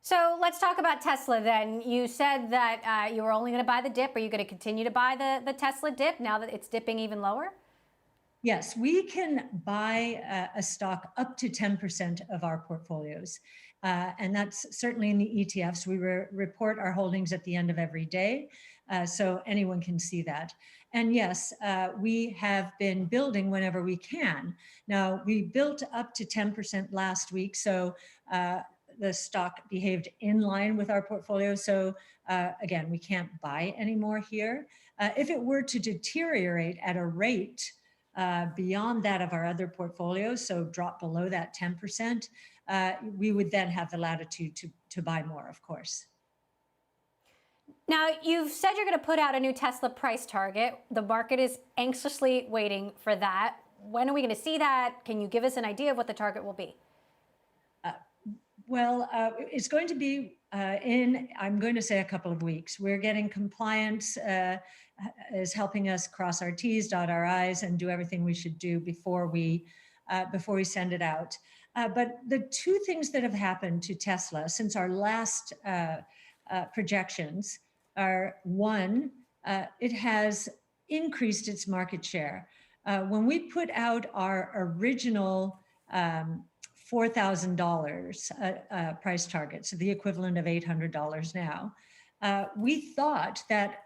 So let's talk about Tesla then. You said that you were only going to buy the dip. Are you going to continue to buy the Tesla dip now that it's dipping even lower? Yes, we can buy a stock up to 10% of our portfolios. And that's certainly in the ETFs. We report our holdings at the end of every day, so anyone can see that. And yes, we have been building whenever we can. Now, we built up to 10% last week, so the stock behaved in line with our portfolio. So again, we can't buy anymore here. If it were to deteriorate at a rate beyond that of our other portfolios, so drop below that 10%, we would then have the latitude to buy more, of course. Now, you've said you're going to put out a new Tesla price target. The market is anxiously waiting for that. When are we going to see that? Can you give us an idea of what the target will be? It's going to be I'm going to say a couple of weeks. We're getting compliance is helping us cross our T's, dot our I's, and do everything we should do before we send it out. But the two things that have happened to Tesla since our last projections are, one, it has increased its market share. When we put out our original $4,000 price target, so the equivalent of $800 now, we thought that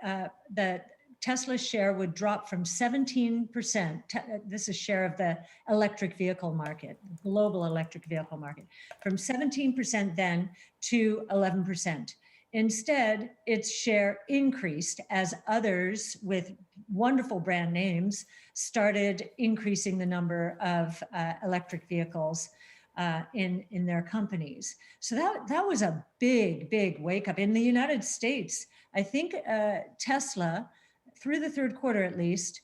Tesla's share would drop from 17%, this is share of the electric vehicle market, global electric vehicle market, from 17% then to 11%. Instead, its share increased as others with wonderful brand names started increasing the number of electric vehicles in their companies. So that was a big wake up. In the United States, I think Tesla, through the third quarter at least,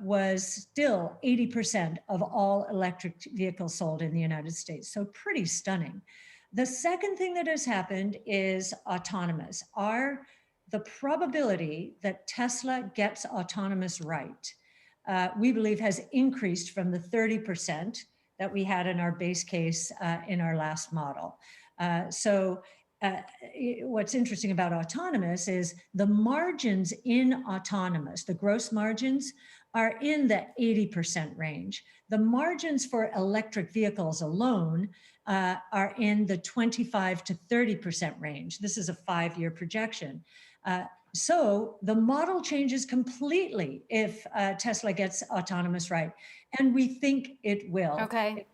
was still 80% of all electric vehicles sold in the United States. So pretty stunning. The second thing that has happened is autonomous. The probability that Tesla gets autonomous right, we believe has increased from the 30% that we had in our base case in our last model. What's interesting about autonomous is the margins in autonomous, the gross margins, are in the 80% range. The margins for electric vehicles alone are in the 25 to 30% range. This is a 5-year projection. So the model changes completely if Tesla gets autonomous right. And we think it will. Okay.